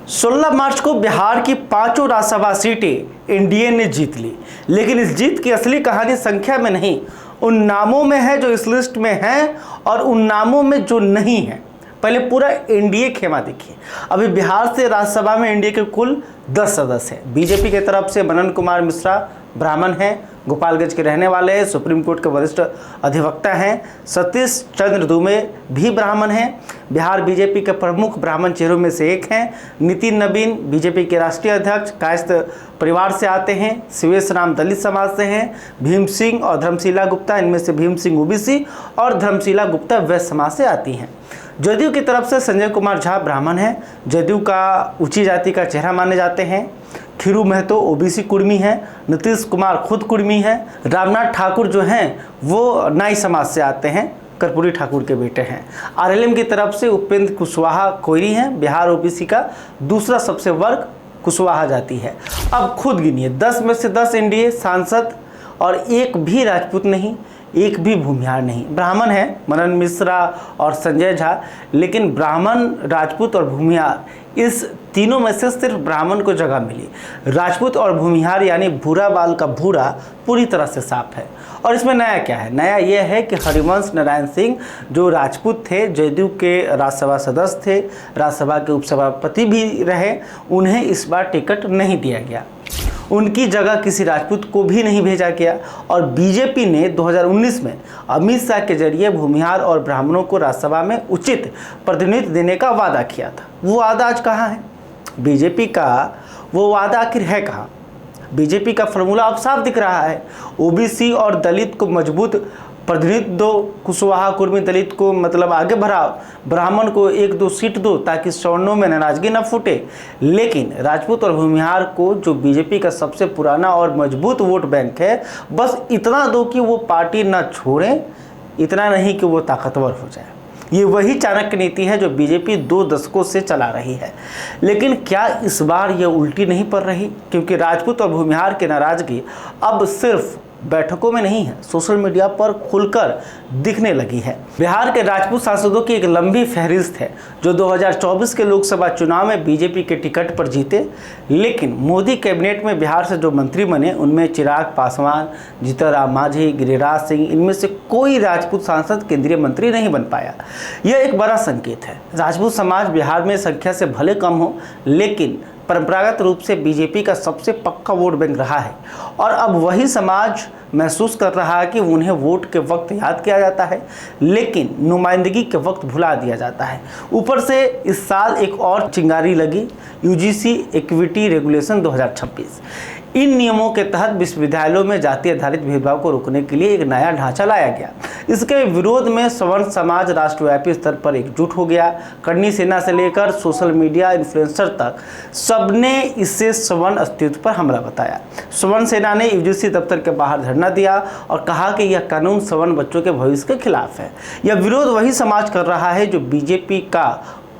16 मार्च को बिहार की 5 राज्यसभा सीटें एनडीए ने जीत ली, लेकिन इस जीत की असली कहानी संख्या में नहीं, उन नामों में है जो इस लिस्ट में हैं और उन नामों में जो नहीं है। पहले पूरा एनडीए खेमा देखिए। अभी बिहार से राज्यसभा में एनडीए के कुल 10 सदस्य हैं। बीजेपी की तरफ से मनन कुमार मिश्रा ब्राह्मण हैं, गोपालगंज के रहने वाले हैं, सुप्रीम कोर्ट के वरिष्ठ अधिवक्ता हैं। सतीश चंद्र दुबे भी ब्राह्मण हैं, बिहार बीजेपी के प्रमुख ब्राह्मण चेहरों में से एक हैं। नितिन नवीन बीजेपी के राष्ट्रीय अध्यक्ष कायस्थ परिवार से आते हैं। शिवेश राम दलित समाज से हैं। भीम सिंह और धर्मशिला गुप्ता, इनमें से भीम सिंह ओबीसी और धर्मशिला गुप्ता वैश्य समाज से आती हैं। जदयू की तरफ से संजय कुमार झा ब्राह्मण हैं, जदयू का ऊंची जाति का चेहरा माने जाते हैं। खीरू महतो ओबीसी कुर्मी हैं, नीतीश कुमार खुद कुर्मी हैं। रामनाथ ठाकुर जो हैं वो नाई समाज से आते हैं, कर्पूरी ठाकुर के बेटे हैं। आरएलएम की तरफ से उपेंद्र कुशवाहा कोयरी हैं, बिहार ओबीसी का दूसरा सबसे वर्ग कुशवाहा जाति है। अब खुद गिनिए, 10 में से 10 एनडीए सांसद और एक भी राजपूत नहीं, एक भी भूमिहार नहीं। ब्राह्मण है मनन मिश्रा और संजय झा, लेकिन ब्राह्मण, राजपूत और भूमिहार इस तीनों में से सिर्फ ब्राह्मण को जगह मिली। राजपूत और भूमिहार यानी भूरा बाल का भूरा पूरी तरह से साफ है। और इसमें नया क्या है? नया यह है कि हरिवंश नारायण सिंह जो राजपूत थे, जदयू के राज्यसभा सदस्य थे, राज्यसभा के उपसभापति भी रहे, उन्हें इस बार टिकट नहीं दिया गया। उनकी जगह किसी राजपूत को भी नहीं भेजा गया। और बीजेपी ने 2019 में अमित शाह के जरिए भूमिहार और ब्राह्मणों को राज्यसभा में उचित प्रतिनिधित्व देने का वादा किया था। वो वादा आज कहाँ है? बीजेपी का वो वादा आखिर है कहाँ? बीजेपी का फॉर्मूला अब साफ दिख रहा है। ओबीसी और दलित को मजबूत प्रतिनिधित्व दो, कुशवाहा कुर्मी दलित को मतलब आगे बढ़ाओ, ब्राह्मण को 1-2 सीट दो ताकि सवर्णों में नाराजगी न फूटे। लेकिन राजपूत और भूमिहार को, जो बीजेपी का सबसे पुराना और मजबूत वोट बैंक है, बस इतना दो कि वो पार्टी न छोड़ें, इतना नहीं कि वो ताकतवर हो जाए। ये वही चाणक्य नीति है जो बीजेपी 2 दशकों से चला रही है। लेकिन क्या इस बार ये उल्टी नहीं पड़ रही? क्योंकि राजपूत और भूमिहार की नाराजगी अब सिर्फ बैठकों में नहीं है, सोशल मीडिया पर खुलकर दिखने लगी है। बिहार के राजपूत सांसदों की एक लंबी फहरिस्त है जो 2024 के लोकसभा चुनाव में बीजेपी के टिकट पर जीते। लेकिन मोदी कैबिनेट में बिहार से जो मंत्री बने उनमें चिराग पासवान, जीतनराम मांझी, गिरिराज सिंह, इनमें से कोई राजपूत सांसद केंद्रीय मंत्री नहीं बन पाया। यह एक बड़ा संकेत है। राजपूत समाज बिहार में संख्या से भले कम हो, लेकिन परंपरागत रूप से बीजेपी का सबसे पक्का वोट बैंक रहा है। और अब वही समाज महसूस कर रहा है कि उन्हें वोट के वक्त याद किया जाता है, लेकिन नुमाइंदगी के वक्त भुला दिया जाता है। ऊपर से इस साल एक और चिंगारी लगी, यूजीसी इक्विटी रेगुलेशन 2026। इन नियमों के तहत विश्वविद्यालयों में जाति आधारित भेदभाव को रोकने के लिए एक नया ढांचा लाया गया। इसके विरोध में सवर्ण समाज राष्ट्रव्यापी स्तर पर एकजुट हो गया। करनी सेना से लेकर सोशल मीडिया इन्फ्लुएंसर तक सबने इसे सवर्ण अस्तित्व पर हमला बताया। सवर्ण सेना ने यूजीसी दफ्तर के बाहर धरना दिया और कहा कि यह कानून सवर्ण बच्चों के भविष्य के खिलाफ है। यह विरोध वही समाज कर रहा है जो बीजेपी का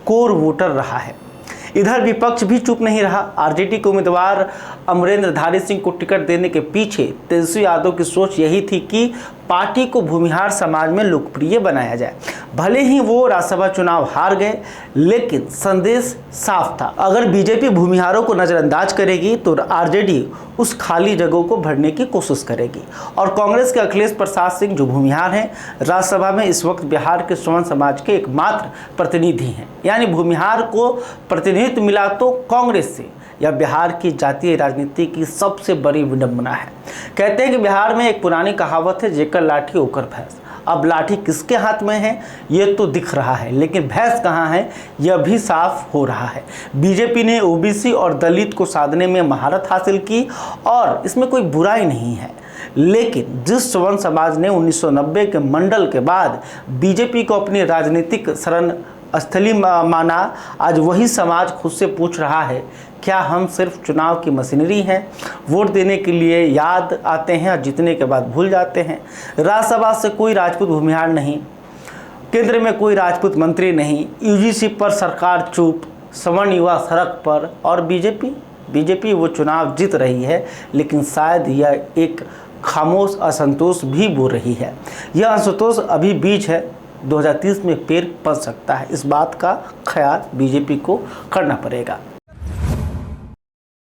कोर वोटर रहा है। इधर विपक्ष भी चुप नहीं रहा। आरजेडी के उम्मीदवार अमरेंद्र धारी सिंह को टिकट देने के पीछे तेजस्वी यादव की सोच यही थी कि पार्टी को भूमिहार समाज में लोकप्रिय बनाया जाए। भले ही वो राज्यसभा चुनाव हार गए, लेकिन संदेश साफ था। अगर बीजेपी भूमिहारों को नजरअंदाज करेगी तो आरजेडी उस खाली जगहों को भरने की कोशिश करेगी। और कांग्रेस के अखिलेश प्रसाद सिंह जो भूमिहार हैं, राज्यसभा में इस वक्त बिहार के सवर्ण समाज के एकमात्र प्रतिनिधि हैं। यानी भूमिहार को प्रतिनिधित्व मिला तो कांग्रेस से, यह बिहार की जातीय राजनीति की सबसे बड़ी विडंबना है। कहते हैं कि बिहार में एक पुरानी कहावत है, जेकर लाठी ओकर भैंस। अब लाठी किसके हाथ में है ये तो दिख रहा है, लेकिन भैंस कहाँ है यह भी साफ हो रहा है। बीजेपी ने ओबीसी और दलित को साधने में महारत हासिल की और इसमें कोई बुराई नहीं है। लेकिन जिस सवर्ण समाज ने 1990 के मंडल के बाद बीजेपी को अपनी राजनीतिक शरण स्थली माना, आज वही समाज खुद से पूछ रहा है, क्या हम सिर्फ चुनाव की मशीनरी हैं? वोट देने के लिए याद आते हैं और जीतने के बाद भूल जाते हैं। राज्यसभा से कोई राजपूत भूमिहार नहीं, केंद्र में कोई राजपूत मंत्री नहीं, यूजीसी पर सरकार चुप, सवर्ण युवा सड़क पर, और बीजेपी वो चुनाव जीत रही है, लेकिन शायद यह एक खामोश असंतोष भी बोल रही है। यह असंतोष अभी बीज है, 2030 में पेड़ पड़ सकता है। इस बात का ख्याल बीजेपी को करना पड़ेगा।